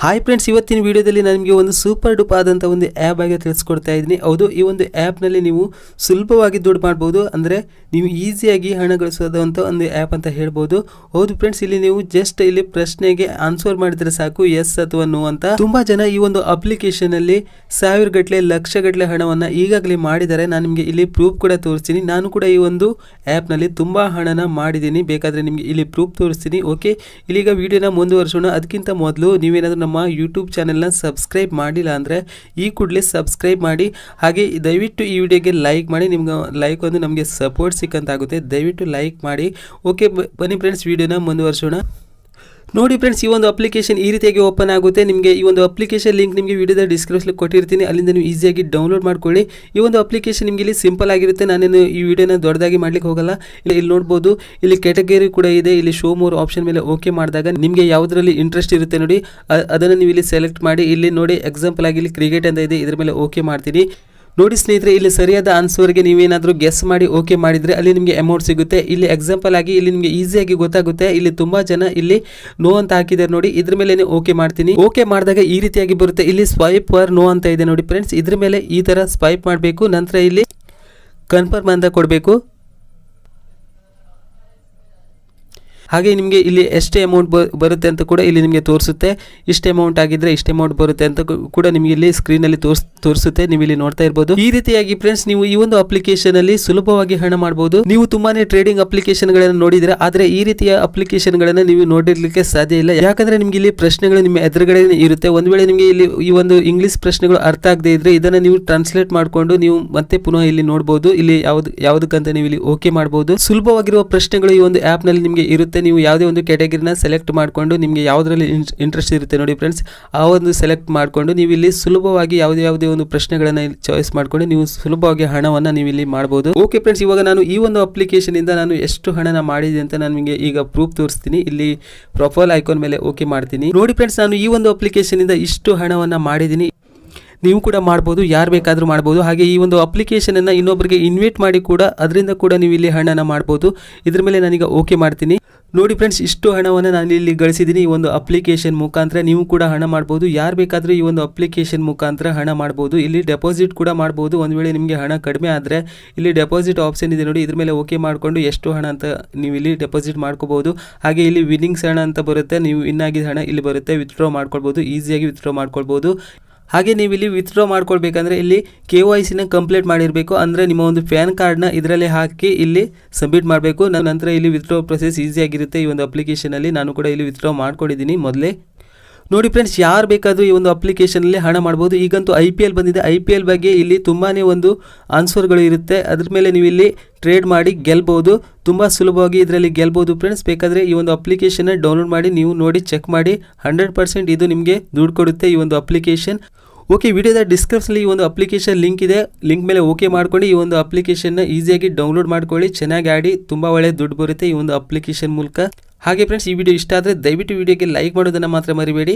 Hi friends, ಇವತ್ತಿನ ವಿಡಿಯೋದಲ್ಲಿ ನಾನು ನಿಮಗೆ ಒಂದು ಸೂಪರ್ ಡೂಪ್ ಆದಂಥ ಒಂದು ಆ್ಯಪ್ ಬಗ್ಗೆ ತಿಳಿಸ್ಕೊಡ್ತಾ ಇದ್ದೀನಿ. ಹೌದು, ಈ ಒಂದು ಆ್ಯಪ್ನಲ್ಲಿ ನೀವು ಸುಲಭವಾಗಿ ದುಡ್ಡು ಮಾಡ್ಬೋದು, ಅಂದರೆ ನೀವು ಈಸಿಯಾಗಿ ಹಣ ಗಳಿಸೋದಂಥ ಒಂದು ಆ್ಯಪ್ ಅಂತ ಹೇಳ್ಬೋದು. ಹೌದು ಫ್ರೆಂಡ್ಸ್, ಇಲ್ಲಿ ನೀವು ಜಸ್ಟ್ ಇಲ್ಲಿ ಪ್ರಶ್ನೆಗೆ ಆನ್ಸರ್ ಮಾಡಿದ್ರೆ ಸಾಕು, ಎಸ್ ಅಥವಾ ನೋ ಅಂತ. ತುಂಬಾ ಜನ ಈ ಒಂದು ಅಪ್ಲಿಕೇಶನಲ್ಲಿ ಸಾವಿರಗಟ್ಟಲೆ ಲಕ್ಷಗಟ್ಟಲೆ ಹಣವನ್ನು ಈಗಾಗಲೇ ಮಾಡಿದ್ದಾರೆ. ನಾನು ನಿಮಗೆ ಇಲ್ಲಿ ಪ್ರೂಫ್ ಕೂಡ ತೋರಿಸ್ತೀನಿ. ನಾನು ಕೂಡ ಈ ಒಂದು ಆ್ಯಪ್ನಲ್ಲಿ ತುಂಬ ಹಣನ ಮಾಡಿದ್ದೀನಿ, ಬೇಕಾದರೆ ನಿಮಗೆ ಇಲ್ಲಿ ಪ್ರೂಫ್ ತೋರಿಸ್ತೀನಿ. ಓಕೆ, ಇಲ್ಲಿಗ ವಿಡಿಯೋನ ಮುಂದುವರಿಸೋಣ. ಅದಕ್ಕಿಂತ ಮೊದಲು ನೀವೇನಾದರೂ ನಮ್ಮ ಯೂಟ್ಯೂಬ್ ಚಾನೆಲ್ನ ಸಬ್ಸ್ಕ್ರೈಬ್ ಮಾಡಿಲ್ಲ ಅಂದರೆ ಈ ಕೂಡಲೇ ಸಬ್ಸ್ಕ್ರೈಬ್ ಮಾಡಿ, ಹಾಗೆ ದಯವಿಟ್ಟು ಈ ವಿಡಿಯೋಗೆ ಲೈಕ್ ಮಾಡಿ. ನಿಮ್ಗೆ ಲೈಕ್ ಒಂದು ನಮಗೆ ಸಪೋರ್ಟ್ ಸಿಕ್ಕಂತಾಗುತ್ತೆ, ದಯವಿಟ್ಟು ಲೈಕ್ ಮಾಡಿ. ಓಕೆ, ಬನ್ನಿ ಫ್ರೆಂಡ್ಸ್, ವಿಡಿಯೋನ ಮುಂದುವರಿಸೋಣ. ನೋಡಿ ಫ್ರೆಂಡ್ಸ್, ಈ ಒಂದು ಅಪ್ಲಿಕೇಶನ್ ಈ ರೀತಿಯಾಗಿ ಓಪನ್ ಆಗುತ್ತೆ. ನಿಮಗೆ ಈ ಒಂದು ಅಪ್ಲಿಕೇಶನ್ ಲಿಂಕ್ ನಿಮಗೆ ವಿಡಿಯೋದ ಡಿಸ್ಕ್ರಿಪ್ಷನ್ ಕೊಟ್ಟಿರ್ತೀನಿ, ಅಲ್ಲಿಂದ ನೀವು ಈಸಿಯಾಗಿ ಡೌನ್ಲೋಡ್ ಮಾಡ್ಕೊಳ್ಳಿ. ಈ ಒಂದು ಅಪ್ಲಿಕೇಶನ್ ನಿಮಗೆ ಇಲ್ಲಿ ಸಿಂಪಲ್ ಆಗಿರುತ್ತೆ. ನಾನೇನು ಈ ವಿಡಿಯೋನ ದೊಡ್ಡದಾಗಿ ಮಾಡ್ಲಿಕ್ಕೆ ಹೋಗಲ್ಲ. ಇಲ್ಲಿ ನೋಡ್ಬೋದು, ಇಲ್ಲಿ ಕ್ಯಾಟಗರಿ ಕೂಡ ಇದೆ. ಇಲ್ಲಿ ಶೋ ಮೋರ್ ಆಪ್ಷನ್ ಮೇಲೆ ಓಕೆ ಮಾಡಿದಾಗ ನಿಮಗೆ ಯಾವುದರಲ್ಲಿ ಇಂಟ್ರೆಸ್ಟ್ ಇರುತ್ತೆ ನೋಡಿ, ಅದನ್ನು ನೀವು ಇಲ್ಲಿ ಸೆಲೆಕ್ಟ್ ಮಾಡಿ. ಇಲ್ಲಿ ನೋಡಿ, ಎಕ್ಸಾಂಪಲ್ ಆಗಿ ಇಲ್ಲಿ ಕ್ರಿಕೆಟ್ ಅಂತ ಇದೆ, ಇದ್ರ ಮೇಲೆ ಓಕೆ ಮಾಡ್ತೀನಿ. ನೋಡಿ ಸ್ನೇಹಿತರೆ, ಇಲ್ಲಿ ಸರಿಯಾದ ಆನ್ಸರ್ಗೆ ನೀವೇನಾದರೂ ಗೆಸ್ ಮಾಡಿ ಓಕೆ ಮಾಡಿದರೆ ಅಲ್ಲಿ ನಿಮಗೆ ಅಮೌಂಟ್ ಸಿಗುತ್ತೆ. ಇಲ್ಲಿ ಎಕ್ಸಾಂಪಲ್ ಆಗಿ ಇಲ್ಲಿ ನಿಮಗೆ ಈಸಿಯಾಗಿ ಗೊತ್ತಾಗುತ್ತೆ. ಇಲ್ಲಿ ತುಂಬಾ ಜನ ಇಲ್ಲಿ ನೋ ಅಂತ ಹಾಕಿದ್ದಾರೆ ನೋಡಿ, ಇದ್ರ ಮೇಲೆ ಓಕೆ ಮಾಡ್ತೀನಿ. ಓಕೆ ಮಾಡಿದಾಗ ಈ ರೀತಿಯಾಗಿ ಬರುತ್ತೆ. ಇಲ್ಲಿ ಸ್ವೈಪ್ ಫಾರ್ ನೋ ಅಂತ ಇದೆ ನೋಡಿ ಫ್ರೆಂಡ್ಸ್, ಇದ್ರ ಮೇಲೆ ಈ ತರ ಸ್ವೈಪ್ ಮಾಡಬೇಕು. ನಂತರ ಇಲ್ಲಿ ಕನ್ಫರ್ಮ್ ಅಂತ ಕೊಡಬೇಕು. ಹಾಗೆ ನಿಮಗೆ ಇಲ್ಲಿ ಎಷ್ಟೇ ಅಮೌಂಟ್ ಬರುತ್ತೆ ಅಂತ ಕೂಡ ಇಲ್ಲಿ ನಿಮಗೆ ತೋರಿಸುತ್ತೆ. ಇಷ್ಟೇ ಅಮೌಂಟ್ ಆಗಿದ್ರೆ ಇಷ್ಟೇ ಅಮೌಂಟ್ ಬರುತ್ತೆ ಅಂತ ಕೂಡ ನಿಮಗೆ ಇಲ್ಲಿ ಸ್ಕ್ರೀನಲ್ಲಿ ತೋರಿಸುತ್ತೆ. ನೀವು ಇಲ್ಲಿ ನೋಡ್ತಾ ಇರಬಹುದು. ಈ ರೀತಿಯಾಗಿ ಫ್ರೆಂಡ್ಸ್, ನೀವು ಈ ಒಂದು ಅಪ್ಲಿಕೇಶನ್ ಅಲ್ಲಿ ಸುಲಭವಾಗಿ ಹಣ ಮಾಡಬಹುದು. ನೀವು ತುಂಬಾನೇ ಟ್ರೇಡಿಂಗ್ ಅಪ್ಲಿಕೇಶನ್ ಗಳನ್ನು ನೋಡಿದ್ರೆ, ಆದ್ರೆ ಈ ರೀತಿಯ ಅಪ್ಲಿಕೇಶನ್ ಗಳನ್ನ ನೀವು ನೋಡಿರ್ಲಿಕ್ಕೆ ಸಾಧ್ಯ ಇಲ್ಲ. ಯಾಕಂದ್ರೆ ನಿಮ್ಗೆ ಇಲ್ಲಿ ಪ್ರಶ್ನೆಗಳು ನಿಮ್ಮ ಎದುರುಗಡೆ ಇರುತ್ತೆ. ಒಂದ್ ವೇಳೆ ನಿಮಗೆ ಇಲ್ಲಿ ಈ ಒಂದು ಇಂಗ್ಲಿಷ್ ಪ್ರಶ್ನೆಗಳು ಅರ್ಥ ಆಗದೆ ಇದ್ರೆ ಇದನ್ನ ನೀವು ಟ್ರಾನ್ಸ್ಲೇಟ್ ಮಾಡಿಕೊಂಡು ನೀವು ಮತ್ತೆ ಪುನಃ ಇಲ್ಲಿ ನೋಡಬಹುದು. ಇಲ್ಲಿ ಯಾವುದಕ್ಕಂತ ನೀವು ಇಲ್ಲಿ ಓಕೆ ಮಾಡಬಹುದು. ಸುಲಭವಾಗಿರುವ ಪ್ರಶ್ನೆಗಳು ಈ ಒಂದು ಆಪ್ ನಲ್ಲಿ ನಿಮಗೆ ಇರುತ್ತೆ. ನೀವು ಯಾವುದೇ ಒಂದು ಕ್ಯಾಟಗರಿನ ಸೆಲೆಕ್ಟ್ ಮಾಡಿಕೊಂಡು ನಿಮಗೆ ಯಾವುದರಲ್ಲಿ ಇಂಟ್ರೆಸ್ಟ್ ಇರುತ್ತೆ ನೋಡಿ ಫ್ರೆಂಡ್ಸ್, ಆ ಒಂದು ಸೆಲೆಕ್ಟ್ ಮಾಡಿಕೊಂಡು ನೀವು ಇಲ್ಲಿ ಸುಲಭವಾಗಿ ಯಾವುದೇ ಒಂದು ಪ್ರಶ್ನೆಗಳನ್ನ ಚಾಯ್ಸ್ ಮಾಡ್ಕೊಂಡು ನೀವು ಸುಲಭವಾಗಿ ಹಣವನ್ನ ನೀವು ಇಲ್ಲಿ ಮಾಡಬಹುದು. ಓಕೆ ಫ್ರೆಂಡ್ಸ್, ಇವಾಗ ನಾನು ಈ ಒಂದು ಅಪ್ಲಿಕೇಶನ್ ಇಂದ ನಾನು ಎಷ್ಟು ಹಣನ ಮಾಡಿದೆ ಅಂತ ನಾನು ನಿಮಗೆ ಈಗ ಪ್ರೂಫ್ ತೋರಿಸ್ತೀನಿ. ಇಲ್ಲಿ ಪ್ರೊಫೈಲ್ ಐಕಾನ್ ಮೇಲೆ ಓಕೆ ಮಾಡ್ತೀನಿ. ನೋಡಿ ಫ್ರೆಂಡ್ಸ್, ನಾನು ಈ ಒಂದು ಅಪ್ಲಿಕೇಶನ್ ಇಂದ ಇಷ್ಟು ಹಣವನ್ನ ಮಾಡಿದ್ದೀನಿ. ನೀವು ಕೂಡ ಮಾಡ್ಬೋದು, ಯಾರು ಬೇಕಾದರೂ ಮಾಡ್ಬೋದು. ಹಾಗೆ ಈ ಒಂದು ಅಪ್ಲಿಕೇಶನ್ ಅನ್ನ ಇನ್ನೊಬ್ಬರಿಗೆ ಇನ್ವೈಟ್ ಮಾಡಿ ಕೂಡ ಅದರಿಂದ ಕೂಡ ನೀವು ಇಲ್ಲಿ ಹಣನ ಮಾಡ್ಬೋದು. ಇದ್ರ ಮೇಲೆ ನಾನೀಗ ಓಕೆ ಮಾಡ್ತೀನಿ. ನೋಡಿ ಫ್ರೆಂಡ್ಸ್, ಇಷ್ಟು ಹಣವನ್ನು ನಾನು ಇಲ್ಲಿ ಗಳಿಸಿದ್ದೀನಿ ಈ ಒಂದು ಅಪ್ಲಿಕೇಶನ್ ಮುಖಾಂತರ. ನೀವು ಕೂಡ ಹಣ ಮಾಡ್ಬೋದು, ಯಾರು ಬೇಕಾದರೂ ಈ ಒಂದು ಅಪ್ಲಿಕೇಶನ್ ಮುಖಾಂತರ ಹಣ ಮಾಡ್ಬೋದು. ಇಲ್ಲಿ ಡೆಪಾಸಿಟ್ ಕೂಡ ಮಾಡ್ಬೋದು. ಒಂದು ವೇಳೆ ನಿಮಗೆ ಹಣ ಕಡಿಮೆ ಆದರೆ ಇಲ್ಲಿ ಡೆಪಾಸಿಟ್ ಆಪ್ಷನ್ ಇದೆ ನೋಡಿ, ಇದ್ರ ಮೇಲೆ ಓಕೆ ಮಾಡಿಕೊಂಡು ಎಷ್ಟು ಹಣ ಅಂತ ನೀವು ಇಲ್ಲಿ ಡೆಪಾಸಿಟ್ ಮಾಡ್ಕೋಬಹುದು. ಹಾಗೆ ಇಲ್ಲಿ ವಿನ್ನಿಂಗ್ಸ್ ಹಣ ಅಂತ ಬರುತ್ತೆ, ನೀವು ವಿನ್ ಆಗಿದ್ದ ಹಣ ಇಲ್ಲಿ ಬರುತ್ತೆ. ವಿತ್ಡ್ರಾ ಮಾಡ್ಕೊಳ್ಬೋದು, ಈಸಿಯಾಗಿ ವಿತ್ಡ್ರಾ ಮಾಡ್ಕೊಳ್ಬೋದು. ಹಾಗೆ ನೀವು ಇಲ್ಲಿ ವಿತ್ಡ್ರಾ ಮಾಡ್ಕೊಳ್ಬೇಕಂದ್ರೆ ಇಲ್ಲಿ KYC ನ ಕಂಪ್ಲೀಟ್ ಮಾಡಿರಬೇಕು. ಅಂದರೆ ನಿಮ್ಮ ಒಂದು ಪ್ಯಾನ್ ಕಾರ್ಡ್ನ ಇದರಲ್ಲಿ ಹಾಕಿ ಇಲ್ಲಿ ಸಬ್ಮಿಟ್ ಮಾಡಬೇಕು. ನಂತರ ಇಲ್ಲಿ ವಿತ್ಡ್ರಾ ಪ್ರೊಸೆಸ್ ಈಸಿ ಆಗಿರುತ್ತೆ ಈ ಒಂದು ಅಪ್ಲಿಕೇಶನಲ್ಲಿ. ನಾನು ಕೂಡ ಇಲ್ಲಿ ವಿತ್ಡ್ರಾ ಮಾಡ್ಕೊಂಡಿದ್ದೀನಿ ಮೊದಲೇ. ನೋಡಿ ಫ್ರೆಂಡ್ಸ್, ಯಾರು ಬೇಕಾದರೂ ಈ ಒಂದು ಅಪ್ಲಿಕೇಶನಲ್ಲಿ ಹಣ ಮಾಡ್ಬೋದು. ಈಗಂತೂ IPL ಬಂದಿದೆ. IPL ಬಗ್ಗೆ ಇಲ್ಲಿ ತುಂಬಾನೇ ಒಂದು ಆನ್ಸರ್ಗಳು ಇರುತ್ತೆ. ಅದ್ರ ಮೇಲೆ ನೀವು ಇಲ್ಲಿ ಟ್ರೇಡ್ ಮಾಡಿ ಗೆಲ್ಬಹುದು. ತುಂಬ ಸುಲಭವಾಗಿ ಇದರಲ್ಲಿ ಗೆಲ್ಬಹುದು ಫ್ರೆಂಡ್ಸ್. ಬೇಕಾದರೆ ಈ ಒಂದು ಅಪ್ಲಿಕೇಶನ್ನ ಡೌನ್ಲೋಡ್ ಮಾಡಿ ನೀವು ನೋಡಿ ಚೆಕ್ ಮಾಡಿ. 100% ಇದು ನಿಮಗೆ ದುಡ್ಡು ಕೊಡುತ್ತೆ ಈ ಒಂದು ಅಪ್ಲಿಕೇಶನ್. ಓಕೆ, ವಿಡಿಯೋದ ಡಿಸ್ಕ್ರಿಪ್ಷನಲ್ಲಿ ಈ ಒಂದು ಅಪ್ಲಿಕೇಶನ್ ಲಿಂಕ್ ಇದೆ. ಲಿಂಕ್ ಮೇಲೆ ಓಕೆ ಮಾಡ್ಕೊಂಡು ಈ ಒಂದು ಅಪ್ಲಿಕೇಶನ್ನ ಈಸಿಯಾಗಿ ಡೌನ್ಲೋಡ್ ಮಾಡ್ಕೊಳ್ಳಿ. ಚೆನ್ನಾಗಿ ಆಡಿ, ತುಂಬ ಒಳ್ಳೆ ದುಡ್ಡು ಬರುತ್ತೆ ಈ ಒಂದು ಅಪ್ಲಿಕೇಶನ್ ಮೂಲಕ. ಹಾಗೆ ಫ್ರೆಂಡ್ಸ್, ಈ ವಿಡಿಯೋ ಇಷ್ಟ ಆದರೆ ದಯವಿಟ್ಟು ವಿಡಿಯೋಗೆ ಲೈಕ್ ಮಾಡೋದನ್ನು ಮಾತ್ರ ಮರಿಬೇಡಿ.